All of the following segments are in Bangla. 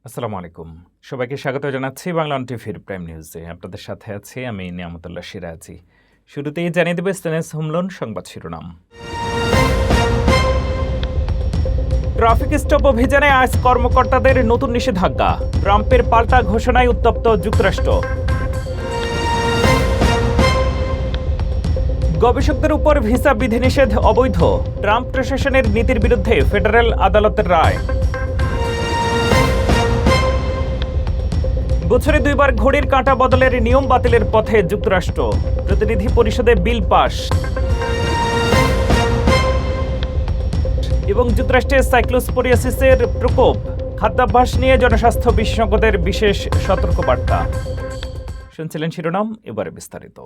আসসালামু আলাইকুম। সবাইকে স্বাগত জানাচ্ছি বাংলা অন টিভির প্রাইম নিউজে। আপনাদের সাথে আছি আমি নিয়ামতুল্লাহ সিরাজি। শুরুতেই জানিয়ে দেব স্টেনেস হোমলোন সংবাদ শিরোনাম। ট্রাফিক স্টপ অভিযানে আজ কর্মকর্তাদের নতুন নিষেধাজ্ঞা। ট্রাম্পের পাল্টা ঘোষণায় উত্তপ্ত যুক্তরাষ্ট্র। গবেষকদের উপর ভিসা বিধিনিষেধ অবৈধ। ট্রাম্প প্রশাসনের নীতির বিরুদ্ধে ফেডারেল আদালতের রায়। বছরে দুইবার ঘড়ির কাঁটা বদলের নিয়ম বাতিলের পথে যুক্তরাষ্ট্র। প্রতিনিধি পরিষদে বিল পাস। এবং যুক্তরাষ্ট্রে সাইক্লোস্পোরিয়াসিসের প্রকোপ, খাদ্যাভ্যাস নিয়ে জনস্বাস্থ্য বিশেষজ্ঞদের বিশেষ সতর্কবার্তা। শুনছিলেন শিরোনাম, এবারে বিস্তারিত।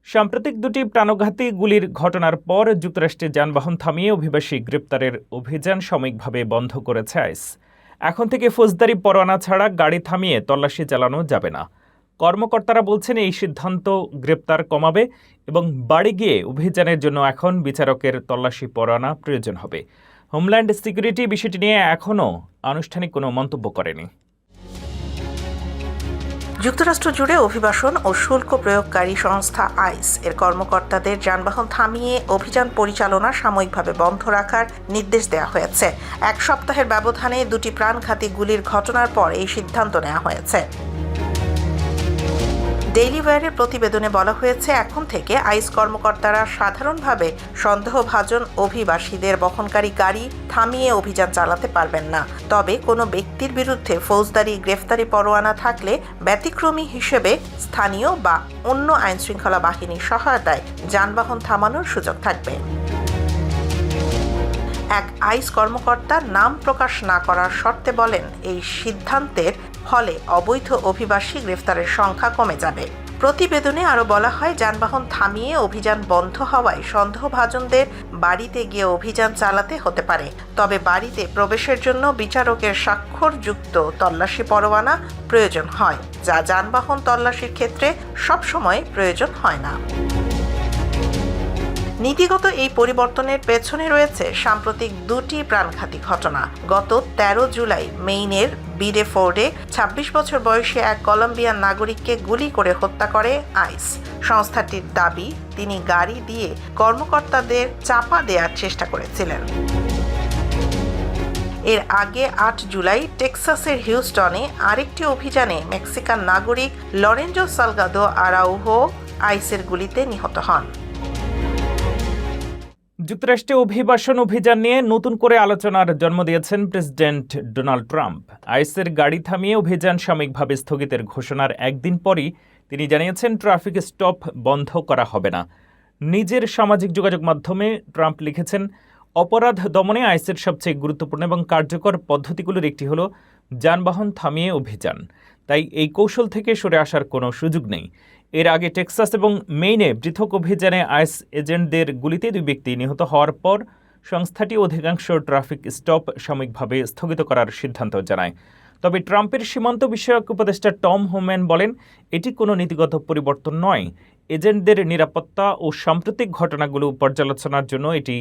সাম্প্রতিক দুটি প্রাণঘাতী গুলির ঘটনার পর যুক্তরাষ্ট্রে যানবাহন থামিয়ে অভিবাসী গ্রেপ্তারের অভিযান সাময়িকভাবে বন্ধ করেছে আইস। এখন থেকে ফৌজদারি পরোয়ানা ছাড়া গাড়ি থামিয়ে তল্লাশি চালানো যাবে না। কর্মকর্তারা বলছেন এই সিদ্ধান্ত গ্রেপ্তার কমাবে এবং বাড়ি গিয়ে অভিযানের জন্য এখন বিচারকের তল্লাশি পরোয়ানা প্রয়োজন হবে। হোমল্যান্ড সিকিউরিটি বিষয়টি নিয়ে এখনও আনুষ্ঠানিক কোনো মন্তব্য করেনি। যুক্তরাষ্ট্র জুড়ে অভিবাসন ও শুল্ক প্রয়োগকারী সংস্থা আইস এর কর্মকর্তাদের যানবাহন থামিয়ে অভিযান পরিচালনা সাময়িকভাবে বন্ধ রাখার নির্দেশ দেওয়া হয়েছে। এক সপ্তাহের ব্যবধানে দুটি প্রাণঘাতী গুলির ঘটনার পর এই সিদ্ধান্ত নেওয়া হয়েছে। ডেইলি ওয়ারের প্রতিবেদনে বলা হয়েছে, এখন থেকে আইস কর্মকর্তারা সাধারণভাবে সন্দেহভাজন অভিবাসীদের বহনকারী গাড়ি থামিয়ে অভিযান চালাতে পারবেন না। তবে কোনো ব্যক্তির বিরুদ্ধে ফৌজদারি গ্রেফতারি পরোয়ানা থাকলে ব্যতিক্রমী হিসেবে স্থানীয় বা অন্য আইনশৃঙ্খলা বাহিনীর সহায়তায় যানবাহন থামানোর সুযোগ থাকবে। এক আইস কর্মকর্তা নাম প্রকাশ না করার শর্তে বলেন, এই সিদ্ধান্তের ফলে অবৈধ অভিবাসী গ্রেফতারের সংখ্যা কমে যাবে। প্রতিবেদনে আরও বলা হয়, যানবাহন থামিয়ে অভিযান বন্ধ হওয়ায় সন্দেহভাজনদের বাড়িতে গিয়ে অভিযান চালাতে হতে পারে। তবে বাড়িতে প্রবেশের জন্য বিচারকের স্বাক্ষরযুক্ত তল্লাশি পরোয়ানা প্রয়োজন হয়, যা যানবাহন তল্লাশির ক্ষেত্রে সবসময় প্রয়োজন হয় না। নীতিগত এই পরিবর্তনের পেছনে রয়েছে সাম্প্রতিক দুটি প্রাণঘাতী ঘটনা। গত 13 জুলাই মেইনের বিডেফোর্ডে 26 বছর বয়সী এক কলম্বিয়ান নাগরিককে গুলি করে হত্যা করে আইস। সংস্থাটির দাবি, তিনি গাড়ি দিয়ে কর্মকর্তাদের চাপা দেওয়ার চেষ্টা করেছিলেন। এর আগে 8 জুলাই টেক্সাসের হিউস্টনে আরেকটি অভিযানে মেক্সিকান নাগরিক লরেঞ্জো সালগাদো আরাউহো আইসের গুলিতে নিহত হন। যুক্তরাষ্ট্রে অভিবাসন অভিযান নিয়ে নতুন করে আলোচনার জন্ম দিয়েছেন প্রেসিডেন্ট ডোনাল্ড ট্রাম্প। আইসের গাড়ি থামিয়ে অভিযান সাময়িকভাবে স্থগিতের ঘোষণার একদিন পরই তিনি জানিয়েছেন ট্রাফিক স্টপ বন্ধ করা হবে না। নিজের সামাজিক যোগাযোগ মাধ্যমে ট্রাম্প লিখেছেন, অপরাধ দমনে আইসের সবচেয়ে গুরুত্বপূর্ণ এবং কার্যকর পদ্ধতিগুলোর একটি হলো যানবাহন থামিয়ে অভিযান। তাই এই কৌশল থেকে সরে আসার কোনো সুযোগ নেই। এর আগে টেক্সাস এবং মেইনে পৃথক অভিযানে আইস এজেন্টদের গুলিতে 2 ব্যক্তি নিহত হওয়ার পর সংস্থাটি অধিকাংশ ট্রাফিক স্টপ সাময়িকভাবে স্থগিত করার সিদ্ধান্ত জানায়। তবে ট্রাম্পের সীমান্ত বিষয়ক উপদেষ্টা টম হোম্যান বলেন, এটি কোনো নীতিগত পরিবর্তন নয়। এজেন্টদের নিরাপত্তা ও সাম্প্রতিক ঘটনাগুলো পর্যালোচনার জন্য এটি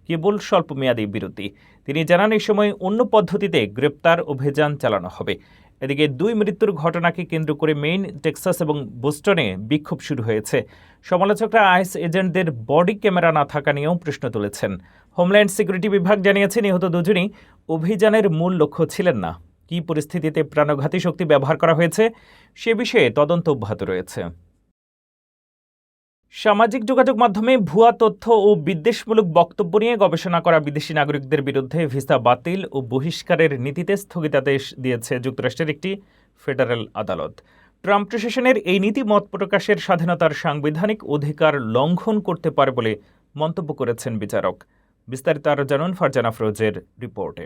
কেবল স্বল্পমেয়াদী বিরতি। তিনি জানান, এই সময় অন্য পদ্ধতিতে গ্রেপ্তার অভিযান চালানো হবে। এদিকে 2 মৃত্যুর ঘটনাকে কেন্দ্র করে মেইন, টেক্সাস এবং বোস্টনে বিক্ষোভ শুরু হয়েছে। সমালোচকরা আইস এজেন্টদের বডি ক্যামেরা না থাকা নিয়েও প্রশ্ন তুলেছেন। হোমল্যান্ড সিকিউরিটি বিভাগ জানিয়েছে, নিহত দুজনই অভিযানের মূল লক্ষ্য ছিলেন না। কী পরিস্থিতিতে প্রাণঘাতী শক্তি ব্যবহার করা হয়েছে সে বিষয়ে তদন্ত অব্যাহত রয়েছে। সামাজিক যোগাযোগ মাধ্যমে ভুয়া তথ্য ও বিদ্বেষমূলক বক্তব্য নিয়ে গবেষণা করা বিদেশি নাগরিকদের বিরুদ্ধে ভিসা বাতিল ও বহিষ্কারের নীতিতে স্থগিতাদেশ দিয়েছে যুক্তরাষ্ট্রের একটি ফেডারেল আদালত। ট্রাম্প প্রশাসনের এই নীতি মত প্রকাশের স্বাধীনতার সাংবিধানিক অধিকার লঙ্ঘন করতে পারে বলে মন্তব্য করেছেন বিচারক। বিস্তারিত আরও জানুন ফারজানা ফরোজের রিপোর্টে।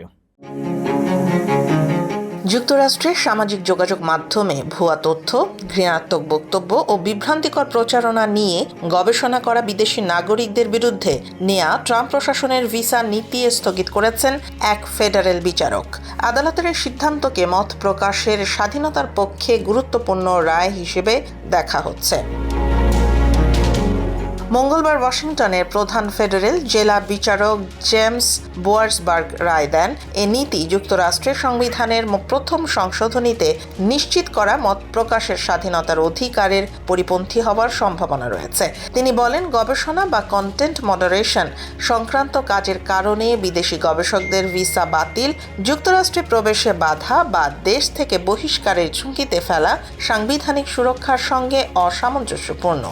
যুক্তরাষ্ট্রের সামাজিক যোগাযোগ মাধ্যমে ভুয়া তথ্য, ঘৃণাত্মক বক্তব্য ও বিভ্রান্তিকর প্রচারণা নিয়ে গবেষণা করা বিদেশি নাগরিকদের বিরুদ্ধে নেয়া ট্রাম্প প্রশাসনের ভিসা নীতি স্থগিত করেছেন এক ফেডারেল বিচারক। আদালতের সিদ্ধান্তকে মত প্রকাশের স্বাধীনতার পক্ষে গুরুত্বপূর্ণ রায় হিসেবে দেখা হচ্ছে। মঙ্গলবার ওয়াশিংটনের প্রধান ফেডারেল জেলা বিচারক জেমস বোয়ার্সবার্গ রায় দেন, এ নীতি যুক্তরাষ্ট্রের সংবিধানের প্রথম সংশোধনীতে নিশ্চিত করা মত প্রকাশের স্বাধীনতার অধিকারের পরিপন্থী হওয়ার সম্ভাবনা রয়েছে। তিনি বলেন, গবেষণা বা কন্টেন্ট মডারেশন সংক্রান্ত কাজের কারণে বিদেশি গবেষকদের ভিসা বাতিল, যুক্তরাষ্ট্রে প্রবেশে বাধা বা দেশ থেকে বহিষ্কারের ঝুঁকিতে ফেলা সাংবিধানিক সুরক্ষার সঙ্গে অসামঞ্জস্যপূর্ণ।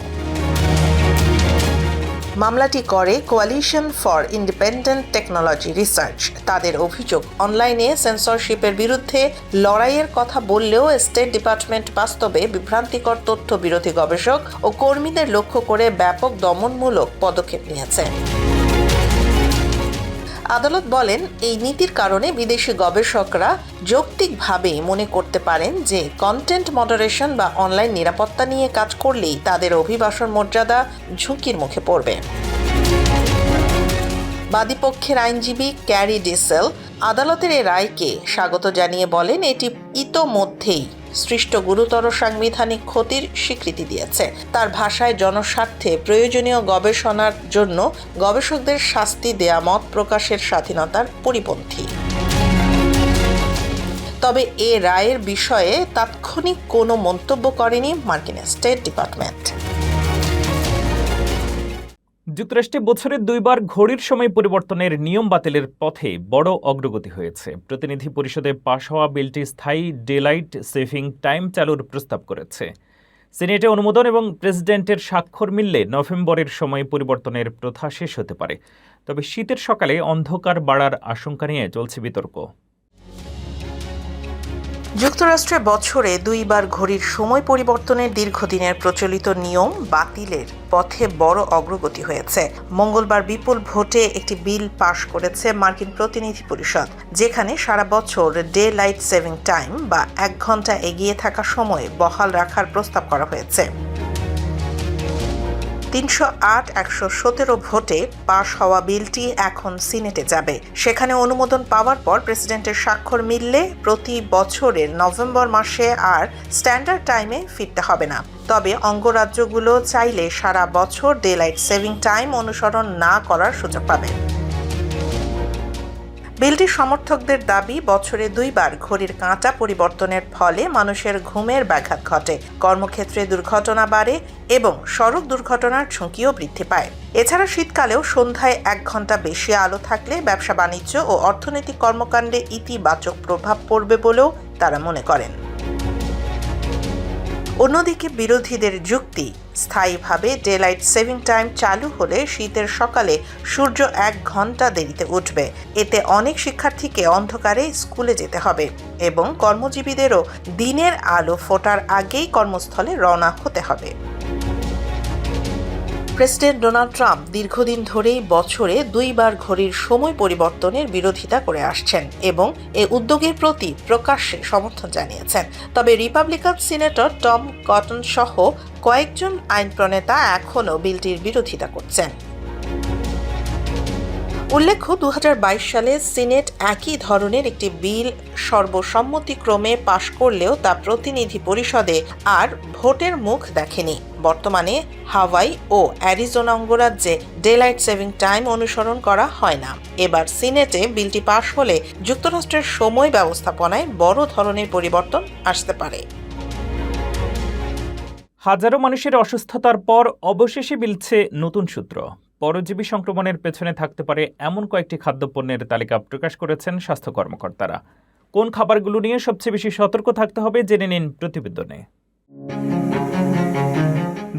মামলাটি করে coalition for independent technology research. তাদের অভিযোগ, অনলাইনে সেন্সরশিপের বিরুদ্ধে লড়াইয়ের কথা বললেও স্টেট ডিপার্টমেন্ট বাস্তবে বিভ্রান্তিকর তথ্য বিরোধী গবেষক ও কর্মীদের লক্ষ্য করে ব্যাপক দমনমূলক পদক্ষেপ নিয়েছে। আদালত বলেন, এই নীতির কারণে বিদেশি গবেষকরা যৌক্তিকভাবে মনে করতে পারেন যে কন্টেন্ট মডারেশন বা অনলাইন নিরাপত্তা নিয়ে কাজ করলেই তাদের অভিবাসন মর্যাদা ঝুঁকির মুখে পড়বে। বাদীপক্ষের আইনজীবী ক্যারি ডিসেল আদালতের এই রায়কে স্বাগত জানিয়ে বলেন, এটি ইতোমধ্যেই সৃষ্ট গুরুতর সাংবিধানিক ক্ষতির স্বীকৃতি দিয়েছে। তার ভাষায়, জনস্বার্থে প্রয়োজনীয় গবেষণার জন্য গবেষকদের শাস্তি দেয়া মত প্রকাশের স্বাধীনতার পরিপন্থী। তবে এ রায়ের বিষয়ে তাৎক্ষণিক কোনো মন্তব্য করেনি মার্কিন স্টেট ডিপার্টমেন্ট। যুক্তরাষ্ট্রে বছরে 2 বার ঘড়ির সময় পরিবর্তনের নিয়ম বাতিলের পথে বড় অগ্রগতি হয়েছে। প্রতিনিধি পরিষদে পাশ হওয়া বিলটি স্থায়ী ডেলাইট সেভিং টাইম চালুর প্রস্তাব করেছে। সিনেটে অনুমোদন এবং প্রেসিডেন্টের স্বাক্ষর মিললে নভেম্বরের সময় পরিবর্তনের প্রথা শেষ হতে পারে। তবে শীতের সকালে অন্ধকার বাড়ার আশঙ্কা নিয়ে চলছে বিতর্ক। যুক্তরাষ্ট্রে বছরে 2 বার ঘড়ির সময় পরিবর্তনের দীর্ঘদিনের প্রচলিত নিয়ম বাতিলের পথে বড় অগ্রগতি হয়েছে। মঙ্গলবার বিপুল ভোটে একটি বিল পাশ করেছে মার্কিন প্রতিনিধি পরিষদ, যেখানে সারা বছর ডে লাইট সেভিং টাইম বা 1 ঘন্টা এগিয়ে থাকা সময় বহাল রাখার প্রস্তাব করা হয়েছে। 308-117 ভোটে পাশ হওয়া বিলটি এখন সিনেটে যাবে। সেখানে অনুমোদন পাওয়ার পর প্রেসিডেন্টের স্বাক্ষর মিললে প্রতি বছরের নভেম্বর মাসে আর স্ট্যান্ডার্ড টাইমে ফিরতে হবে না। তবে অঙ্গরাজ্যগুলো চাইলে সারা বছর ডে লাইট সেভিং টাইম অনুসরণ না করার সুযোগ পাবে। বিলটির সমর্থকদের দাবি, বছরে 2 বার ঘড়ির কাঁটা পরিবর্তনের ফলে মানুষের ঘুমের ব্যাঘাত ঘটে, কর্মক্ষেত্রে দুর্ঘটনা বাড়ে এবং সড়ক দুর্ঘটনার ঝুঁকিও বৃদ্ধি পায়। এছাড়া শীতকালেও সন্ধ্যায় 1 ঘন্টা বেশি আলো থাকলে ব্যবসা বাণিজ্য ও অর্থনৈতিক কর্মকাণ্ডে ইতিবাচক প্রভাব পড়বে বলেও তারা মনে করেন। অন্যদিকে বিরোধীদের যুক্তি, স্থায়ীভাবে ডে লাইট সেভিং টাইম চালু হলে শীতের সকালে সূর্য 1 ঘন্টা দেরিতে উঠবে। এতে অনেক শিক্ষার্থীকে অন্ধকারে স্কুলে যেতে হবে এবং কর্মজীবীদেরও দিনের আলো ফোটার আগেই কর্মস্থলে রওনা হতে হবে। প্রেসিডেন্ট ডোনাল্ড ট্রাম্প দীর্ঘদিন ধরেই বছরে 2 বার ঘড়ির সময় পরিবর্তনের বিরোধিতা করে আসছেন এবং এই উদ্যোগের প্রতি প্রকাশ্যে সমর্থন জানিয়েছেন। তবে রিপাবলিকান সিনেটর টম কটন সহ কয়েকজন আইন প্রণেতা এখনও বিলটির বিরোধিতা করছেন। উল্লেখ্য, 2022 সালে সিনেট একই ধরনের একটি বিল সর্বসম্মতিক্রমে পাশ করলেও তা প্রতিনিধি পরিষদে আর ভোটের মুখ দেখেনি। বর্তমানে হাওয়াই ও অ্যারিজোনা অঙ্গরাজ্যে ডে লাইট সেভিং টাইম অনুসরণ করা হয় না। এবার সিনেটে বিলটি পাশ হলে যুক্তরাষ্ট্রের সময় ব্যবস্থাপনায় বড় ধরনের পরিবর্তন আসতে পারে। হাজারো মানুষের অসুস্থতার পর অবশেষে মিলছে নতুন সূত্র। পরজীবী সংক্রমণের পেছনে থাকতে পারে এমন কয়েকটি খাদ্যপণ্যের তালিকা প্রকাশ করেছেন স্বাস্থ্য কর্মকর্তারা। কোন খাবারগুলো নিয়ে সবচেয়ে বেশি সতর্ক থাকতে হবে জেনে নিন প্রতিবেদনে।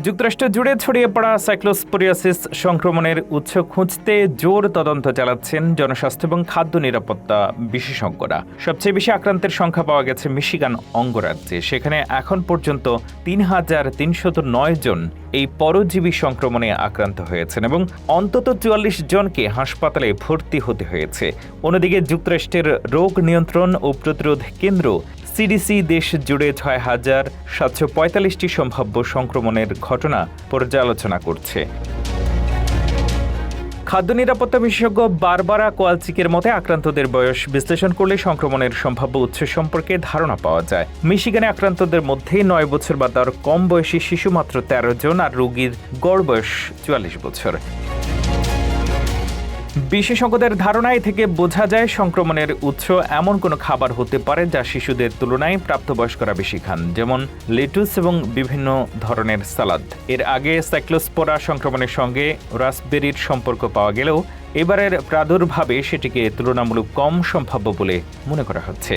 যুক্তরাষ্ট্র জুড়ে ছড়িয়ে পড়া সাইক্লোস্পোরিয়াসিস সংক্রমণের উৎস খুঁজতে জোর তদন্ত চালাচ্ছেন জনস্বাস্থ্য এবং খাদ্য নিরাপত্তা বিশেষজ্ঞরা। সবচেয়ে বেশি আক্রান্তের সংখ্যা পাওয়া গেছে মিশিগান অঙ্গরাজ্যে। সেখানে এখন পর্যন্ত 3,309 জন এই পরজীবী সংক্রমণে আক্রান্ত হয়েছেন এবং অন্তত 44 জনকে হাসপাতালে ভর্তি হতে হয়েছে। অন্যদিকে যুক্তরাষ্ট্রের রোগ নিয়ন্ত্রণ ও প্রতিরোধ কেন্দ্র সিডিসি দেশ জুড়ে 6,745টি সম্ভাব্য সংক্রমণের ঘটনা পর্যালোচনা করছে। খাদ্য নিরাপত্তা বিশেষজ্ঞ বারবারা কোয়ালচিকের মতে আক্রান্তদের বয়স বিশ্লেষণ করলে সংক্রমণের সম্ভাব্য উৎস সম্পর্কে ধারণা পাওয়া যায়। মিশিগানে আক্রান্তদের মধ্যে 9 বছর বা তার কম বয়সী শিশু মাত্র 13 জন, আর রোগীর গড় বয়স 44 বছর। বিশেষজ্ঞদের ধারণায় থেকে বোঝা যায় সংক্রমণের উৎস এমন কোনো খাবার হতে পারে যা শিশুদের তুলনায় প্রাপ্তবয়স্করা বেশি খান, যেমন লেটুস এবং বিভিন্ন ধরনের সালাদ। এর আগে সাইক্লোস্পোরা সংক্রমণের সঙ্গে রাসবেরির সম্পর্ক পাওয়া গেলেও এবারের প্রাদুর্ভাবে সেটিকে তুলনামূলক কম সম্ভাব্য বলে মনে করা হচ্ছে।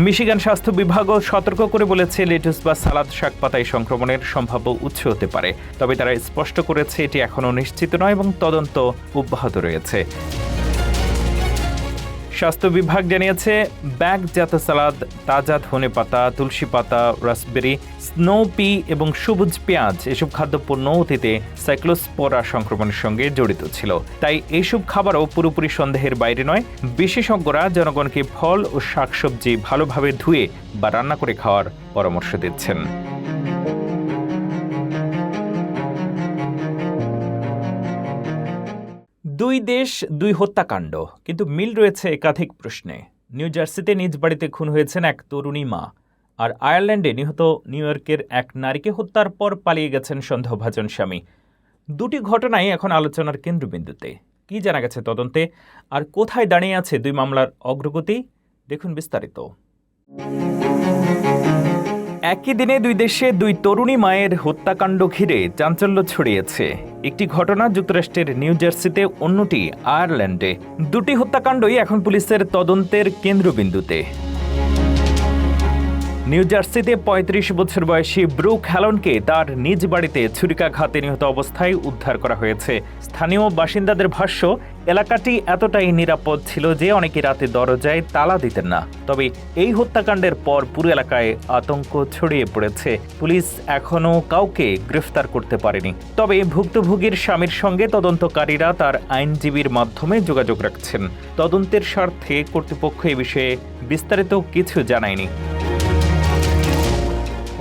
মিশিগান স্বাস্থ্য বিভাগও সতর্ক করে বলেছে লেটুস বা সালাদ শাকপাতায় সংক্রমণের সম্ভাব্য উৎস হতে পারে, তবে তারা স্পষ্ট করেছে এটি এখনও নিশ্চিত নয় এবং তদন্ত অব্যাহত রয়েছে। স্বাস্থ্য বিভাগ জানিয়েছে ব্যাগজাত সালাদ, তাজা ধনেপাতা, তুলসী পাতা, রাসবেরি, স্নো পি এবং সবুজ পেঁয়াজ এসব খাদ্যপণ্য অতীতে সাইক্লোস্পোরা সংক্রমণের সঙ্গে জড়িত ছিল। তাই এইসব খাবারও পুরোপুরি সন্দেহের বাইরে নয়। বিশেষজ্ঞরা জনগণকে ফল ও শাকসবজি ভালোভাবে ধুয়ে বা রান্না করে খাওয়ার পরামর্শ দিচ্ছেন। দুই দেশ, দুই হত্যাকাণ্ড, কিন্তু মিল রয়েছে একাধিক প্রশ্নে। নিউ জার্সিতে নিজ বাড়িতে খুন হয়েছেন এক তরুণী মা, আর আয়ারল্যান্ডে নিহত নিউ ইয়র্কের এক নারীকে হত্যার পর পালিয়ে গেছেন সন্দেহভাজন স্বামী। দুটি ঘটনাই এখন আলোচনার কেন্দ্রবিন্দুতে। কি জানা গেছে তদন্তে, আর কোথায় দাঁড়িয়ে আছে দুই মামলার অগ্রগতি, দেখুন বিস্তারিত। একই দিনে দুই দেশে দুই তরুণী মায়ের হত্যাকাণ্ড ঘিরে চাঞ্চল্য ছড়িয়েছে। একটি ঘটনা যুক্তরাষ্ট্রের নিউ জার্সিতে, অন্যটি আয়ারল্যান্ডে। দুটি হত্যাকাণ্ডই এখন পুলিশের তদন্তের কেন্দ্রবিন্দুতে। নিউ জার্সিতে 35 বছর বয়সী ব্রুক হ্যালনকে তার নিজ বাড়িতে ছুরিকাঘাতে নিহত অবস্থায় উদ্ধার করা হয়েছে। স্থানীয় বাসিন্দাদের ভাষ্য, এলাকাটি এতটাই নিরাপদ ছিল যে অনেকে রাতে দরজায় তালা দিতেন না। তবে এই হত্যাকাণ্ডের পর পুরো এলাকায় আতঙ্ক ছড়িয়ে পড়েছে। পুলিশ এখনও কাউকে গ্রেফতার করতে পারেনি। তবে ভুক্তভোগীর স্বামীর সঙ্গে তদন্তকারীরা তার আইনজীবীর মাধ্যমে যোগাযোগ রাখছেন। তদন্তের স্বার্থে কর্তৃপক্ষ এ বিষয়ে বিস্তারিত কিছু জানায়নি।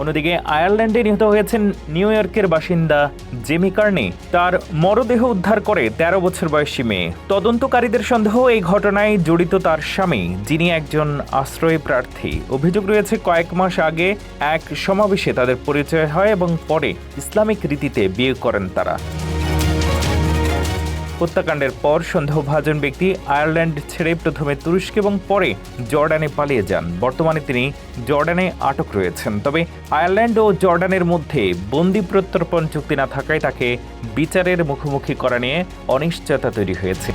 অন্যদিকে আয়ারল্যান্ডে নিহত হয়েছেন নিউ ইয়র্কের বাসিন্দা জেমি কার্নি। তার মরদেহ উদ্ধার করে 13 বছর বয়সী মেয়ে। তদন্তকারীদের সন্দেহ এই ঘটনায় জড়িত তার স্বামী, যিনি একজন আশ্রয় প্রার্থী। অভিযোগ রয়েছে কয়েক মাস আগে এক সমাবেশে তাদের পরিচয় হয় এবং পরে ইসলামিক রীতিতে বিয়ে করেন তারা। হত্যাকাণ্ডের পর সন্দেহভাজন ব্যক্তি আয়ারল্যান্ড ছেড়ে প্রথমে তুরস্ক এবং পরে জর্ডানে পালিয়ে যান। বর্তমানে তিনি জর্ডানে আটক রয়েছেন। তবে আয়ারল্যান্ড ও জর্ডানের মধ্যে বন্দি প্রত্যর্পণ চুক্তি না থাকায় তাকে বিচারের মুখোমুখি করা নিয়ে অনিশ্চয়তা তৈরি হয়েছে।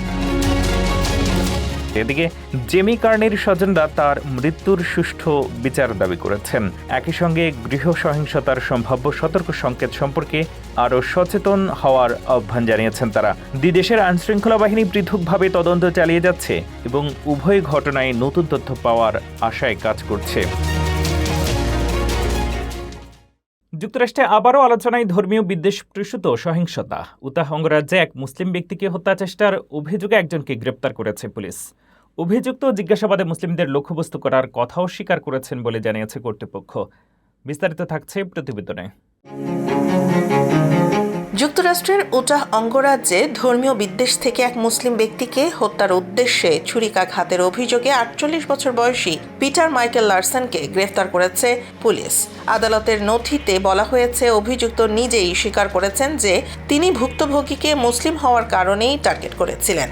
এদিকে জেমি কার্নির স্বজনরা তার মৃত্যুর সুষ্ঠু বিচার দাবি করেছেন। একই সঙ্গে গৃহ সহিংসতার সম্ভাব্য সতর্ক সংকেত সম্পর্কে আরও সচেতন হওয়ার আহ্বান জানিয়েছেন তারা। দুই দেশের আইনশৃঙ্খলা বাহিনী পৃথকভাবে তদন্ত চালিয়ে যাচ্ছে এবং উভয় ঘটনায় নতুন তথ্য পাওয়ার আশায় কাজ করছে। যুক্তরাষ্ট্রে আবারও আলোচনায় ধর্মীয় বিদ্বেষ প্রসূত সহিংসতা। উতাহ অঙ্গরাজ্যে এক মুসলিম ব্যক্তিকে হত্যা চেষ্টার অভিযোগে একজনকে গ্রেপ্তার করেছে পুলিশ। অভিযুক্ত জিজ্ঞাসাবাদে মুসলিমদের লক্ষ্যবস্তু করার কথাও স্বীকার করেছেন বলে জানিয়েছে কর্তৃপক্ষ। বিস্তারিত থাকছে প্রতিবেদনে। যুক্তরাষ্ট্রের উটাহ অঙ্গরাজ্যে ধর্মীয় বিদ্বেষ থেকে এক মুসলিম ব্যক্তিকে হত্যার উদ্দেশ্যে ছুরিকাঘাতের অভিযোগে 48 বছর বয়সী পিটার মাইকেল লারসনকে গ্রেফতার করেছে পুলিশ। আদালতের নথিতে বলা হয়েছে, অভিযুক্ত নিজেই স্বীকার করেছেন যে তিনি ভুক্তভোগীকে মুসলিম হওয়ার কারণেই টার্গেট করেছিলেন।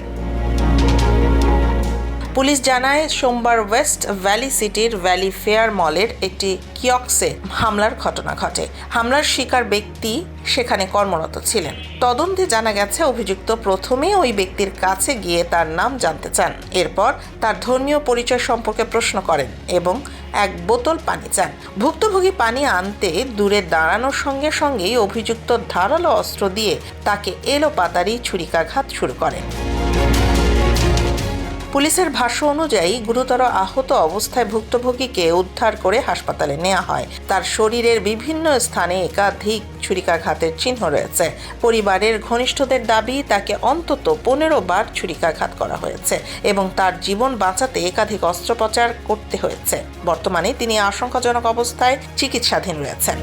পুলিশ জানায়, সোমবার ওয়েস্ট ভ্যালি সিটির ভ্যালি ফেয়ার মলের একটি কিয়স্কে হামলার ঘটনা ঘটে। হামলার শিকার ব্যক্তি সেখানে কর্মরত ছিলেন। তদন্তে জানা গেছে, অভিযুক্ত প্রথমে ওই ব্যক্তির কাছে গিয়ে তার নাম জানতে চান। এরপর তার ধর্মীয় পরিচয় সম্পর্কে প্রশ্ন করেন এবং এক বোতল পানি চান। ভুক্তভোগী পানি আনতে দূরে দাঁড়ানোর সঙ্গে সঙ্গেই অভিযুক্ত ধারালো অস্ত্র দিয়ে তাকে এলোপাতাড়ি ছুরিকাঘাত শুরু করেন। পুলিশের ভাষ্য অনুযায়ী গুরুতর আহত অবস্থায় ভুক্তভোগীকে উদ্ধার করে হাসপাতালে নেওয়া হয়। তার শরীরের বিভিন্ন স্থানে একাধিক ছুরিকাঘাতের চিহ্ন রয়েছে। পরিবারের ঘনিষ্ঠদের দাবি, তাকে অন্তত 15 বার ছুরিকাঘাত করা হয়েছে এবং তার জীবন বাঁচাতে একাধিক অস্ত্রোপচার করতে হয়েছে। বর্তমানে তিনি আশঙ্কাজনক অবস্থায় চিকিৎসাধীন রয়েছেন।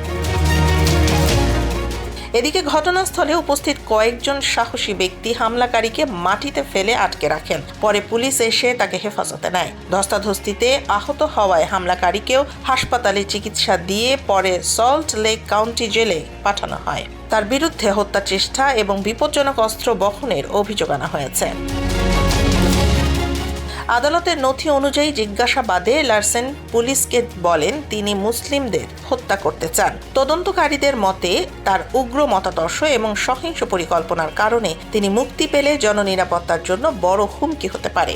এদিকে ঘটনাস্থলে উপস্থিত কয়েকজন সাহসী ব্যক্তি হামলাকারীকে মাটিতে ফেলে আটকে রাখেন। পরে পুলিশ এসে তাকে হেফাজতে নেয়। ধস্তাধস্তিতে আহত হওয়ায় হামলাকারীকেও হাসপাতালে চিকিৎসা দিয়ে পরে সল্ট লেক কাউন্টি জেলে পাঠানো হয়। তার বিরুদ্ধে হত্যা চেষ্টা এবং বিপজ্জনক অস্ত্র বহনের অভিযোগ আনা হয়েছে। আদালতের নথি অনুযায়ী জিজ্ঞাসাবাদে লারসেন পুলিশকে বলেন তিনি মুসলিমদের হত্যা করতে চান। তদন্তকারীদের মতে তার উগ্র মতাদর্শ এবং সহিংস পরিকল্পনার কারণে তিনি মুক্তি পেলে জননিরাপত্তার জন্য বড় হুমকি হতে পারে।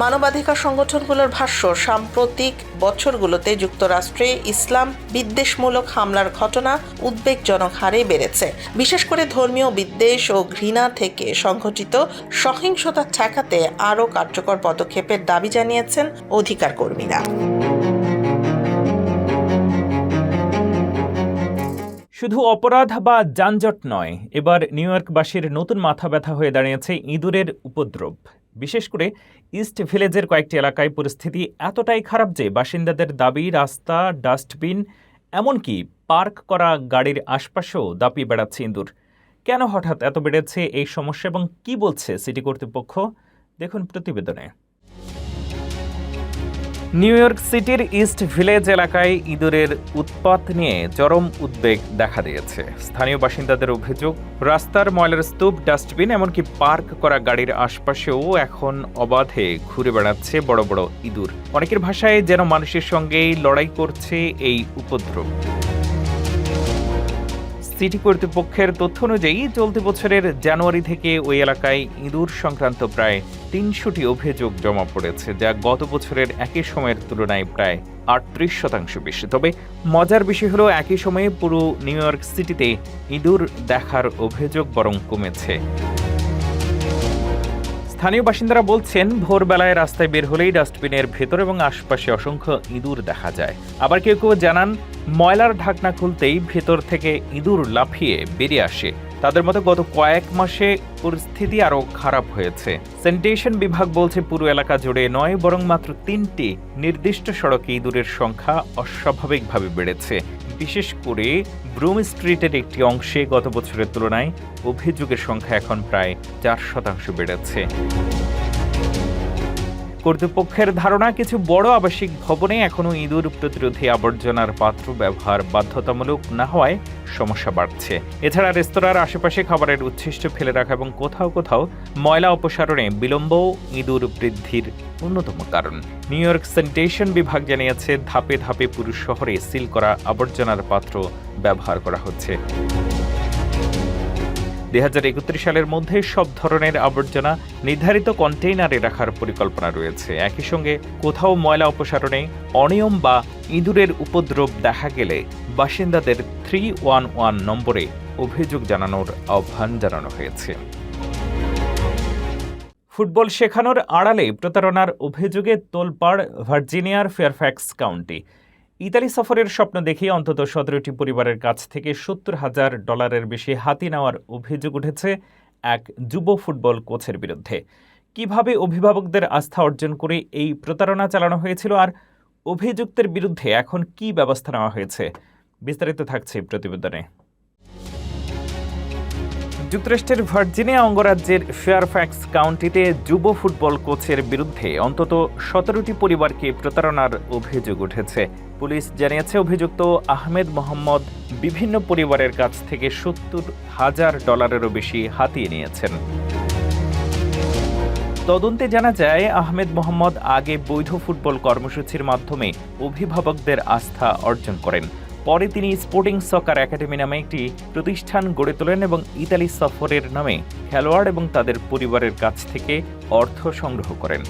মানবাধিকার সংগঠনগুলোর ভাষ্য, সাম্প্রতিক বছরগুলোতে যুক্তরাষ্ট্রে ইসলাম বিদ্বেষমূলক হামলার ঘটনা উদ্বেগজনক হারে বেড়েছে। বিশেষ করে ধর্মীয় বিদ্বেষ ও ঘৃণা থেকে সংঘটিত সহিংসতা ঠেকাতে আরও কার্যকর পদক্ষেপের দাবি জানিয়েছেন অধিকার কর্মীরা। শুধু অপরাধ বা যানজট নয়, এবার নিউ ইয়র্কবাসীর নতুন মাথা ব্যথা হয়ে দাঁড়িয়েছে ইঁদুরের উপদ্রব। বিশেষ করে ইস্ট ভিলেজের কয়েকটি এলাকায় পরিস্থিতি এতটাই খারাপ যে বাসিন্দাদের দাবি রাস্তা, ডাস্টবিন, এমনকি পার্ক করা গাড়ির আশপাশেও দাপিয়ে বেড়াচ্ছে ইঁদুর। কেন হঠাৎ এত বেড়েছে এই সমস্যা এবং কি বলছে সিটি কর্তৃপক্ষ, দেখুন প্রতিবেদনে। নিউ ইয়র্ক সিটির ইস্ট ভিলেজ এলাকায় ইঁদুরের উৎপাত নিয়ে চরম উদ্বেগ দেখা দিয়েছে। স্থানীয় বাসিন্দাদের অভিযোগ, রাস্তার ময়লার স্তূপ, ডাস্টবিন, এমনকি পার্ক করা গাড়ির আশপাশেও এখন অবাধে ঘুরে বেড়াচ্ছে বড় বড় ইঁদুর। অনেকের ভাষায় যেন মানুষের সঙ্গেই লড়াই করছে এই উপদ্রব। সিটি কর্তৃপক্ষের তথ্য অনুযায়ী চলতি বছরের জানুয়ারি থেকে ওই এলাকায় ইঁদুর সংক্রান্ত প্রায় ৩০০টি অভিযোগ জমা পড়েছে, যা গত বছরের একই সময়ের তুলনায় প্রায় ৩৮% বেশি। তবে মজার বিষয় হলো একই সময়ে পুরো নিউ ইয়র্ক সিটিতে ইঁদুর দেখার অভিযোগ বরং কমেছে। স্থানীয় বাসিন্দারা বলছেন, ভোরবেলায় রাস্তায় বের হলেই ডাস্টবিনের ভেতর এবং আশপাশে অসংখ্য ইঁদুর দেখা যায়। আবার কেউ কেউ জানান, ময়লার ঢাকনা খুলতেই ভেতর থেকে ইঁদুর লাফিয়ে বেরিয়ে আসে। তাদের মতো গত কয়েক মাসে পরিস্থিতি আরও খারাপ হয়েছে। স্যানিটেশন বিভাগ বলছে পুরো এলাকা জুড়ে নয়, বরং মাত্র ৩টি নির্দিষ্ট সড়কে ইঁদুরের সংখ্যা অস্বাভাবিকভাবে বেড়েছে। বিশেষ করে ব্রুম স্ট্রিটের একটি অংশে গত বছরের তুলনায় অভিযোগের সংখ্যা এখন প্রায় 4% বেড়েছে। কর্তৃপক্ষের ধারণা, কিছু বড় আবাসিক ভবনে এখনও ইঁদুর প্রতিরোধী আবর্জনার পাত্র ব্যবহার বাধ্যতামূলক না হওয়ায় সমস্যা বাড়ছে। এছাড়া রেস্তোরাঁর আশেপাশে খাবারের উচ্ছিষ্ট ফেলে রাখা এবং কোথাও কোথাও ময়লা অপসারণে বিলম্বও ইঁদুর বৃদ্ধির অন্যতম কারণ। নিউ ইয়র্ক স্যানিটেশন বিভাগ জানিয়েছে, ধাপে ধাপে পুরো শহরে সিল করা আবর্জনার পাত্র ব্যবহার করা হচ্ছে। 2031 সালের মধ্যে সব ধরনের আবর্জনা নির্ধারিত কন্টেইনারে রাখার পরিকল্পনা রয়েছে। একই সঙ্গে কোথাও ময়লা অপসারণে অনিয়ম বা ইঁদুরের উপদ্রব দেখা গেলে বাসিন্দাদের 311 নম্বরে অভিযোগ জানানোর আহ্বান জানানো হয়েছে। ফুটবল শেখানোর আড়ালে প্রতারণার অভিযোগে তোলপাড় ভার্জিনিয়ার ফেয়ারফ্যাক্স কাউন্টি। ইতালি সফরের স্বপ্ন দেখিয়ে অন্তত 17টি পরিবারের কাছ থেকে $70,000 বেশি হাতি নেওয়ার অভিযোগ উঠেছে এক যুব ফুটবল কোচের বিরুদ্ধে। কিভাবে অভিভাবকদের আস্থা অর্জন করে এই প্রতারণা চালানো হয়েছিল আর অভিযুক্তের বিরুদ্ধে এখন কি ব্যবস্থা নেওয়া হয়েছে, বিস্তারিত থাকছে প্রতিবেদনে। যুক্তরাষ্ট্রের ভার্জিনিয়া অঙ্গরাজ্যের ফেয়ারফ্যাক্স কাউন্টিতে যুব ফুটবল কোচের বিরুদ্ধে অন্তত 17টি পরিবারকে প্রতারণার অভিযোগ উঠেছে। পুলিশ জানিয়েছে, অভিযুক্ত আহমেদ মোহাম্মদ বিভিন্ন পরিবারের কাছ থেকে $70,000 বেশি হাতিয়ে নিয়েছেন। তদন্তে জানা যায়, আহমেদ মোহাম্মদ আগে বৈধ ফুটবল কর্মসূচির মাধ্যমে অভিভাবকদের আস্থা অর্জন করেন। পরে তিনি স্পোর্টিং সকার একাডেমি নামে একটি প্রতিষ্ঠান গড়ে তোলেন এবং ইতালি সফরের নামে খেলোয়াড় এবং তাদের পরিবারের কাছ থেকে অর্থ সংগ্রহ করেন।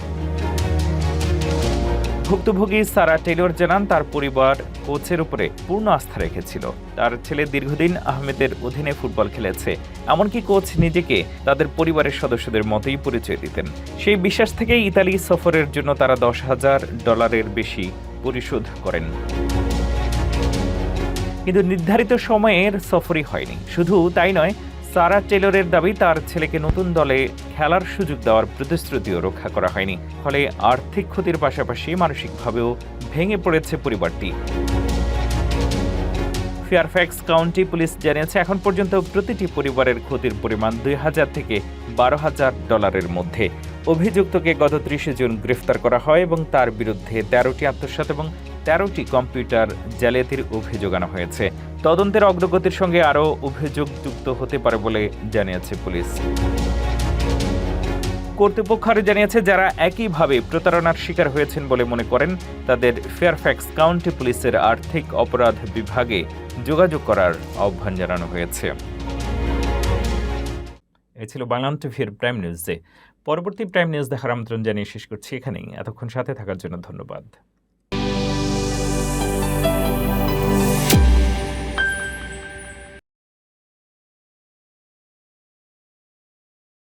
ভুক্তভোগী সারা টেলর জানান, তার পরিবার কোচের উপরে পূর্ণ আস্থা রেখেছিল। তার ছেলে দীর্ঘদিন আহমেদের অধীনে ফুটবল খেলেছে, এমনকি কোচ নিজেকে তাদের পরিবারের সদস্যদের মতোই পরিচয় দিতেন। সেই বিশ্বাস থেকেই ইতালি সফরের জন্য তারা $10,000 বেশি পরিশোধ করেন। কিন্তু নির্ধারিত সময়ের সফরই হয়নি। শুধু তাই নয়, সারা টেলরের দাবি তার ছেলেকে নতুন দলে খেলার সুযোগ দেওয়ার প্রতিশ্রুতিও রক্ষা করা হয়নি। ফলে আর্থিক ক্ষতির পাশাপাশি মানসিকভাবেও ভেঙে পড়েছে পরিবারটি। ফেয়ারফ্যাক্স কাউন্টি পুলিশ জানিয়েছে এখন পর্যন্ত প্রতিটি পরিবারের ক্ষতির পরিমাণ $2,000 থেকে $12,000 মধ্যে। অভিযুক্তকে গত 30 জুন গ্রেফতার করা হয় এবং তার বিরুদ্ধে 13টি আত্মসাৎ এবং 13টি কম্পিউটার জালিয়াতির অভিযোগ আনা হয়েছে। তদন্তের অগ্রগতির সঙ্গে আরও অভিযোগ যুক্ত হতে পারে বলে জানিয়েছে পুলিশ। কর্তৃপক্ষ আরও জানিয়েছে যারা একইভাবে প্রতারণার শিকার হয়েছেন বলে মনে করেন তাদের ফেয়ারফ্যাক্স কাউন্টি পুলিশের আর্থিক অপরাধ বিভাগে যোগাযোগ করার আহ্বান জানানো হয়েছে। এ ছিল বাংলাদেশ টিভির প্রাইম নিউজে। পরবর্তী প্রাইম নিউজ দেখার আমন্ত্রণ জানিয়ে শেষ করছি এখানেই। এতক্ষণ সাথে থাকার জন্য ধন্যবাদ।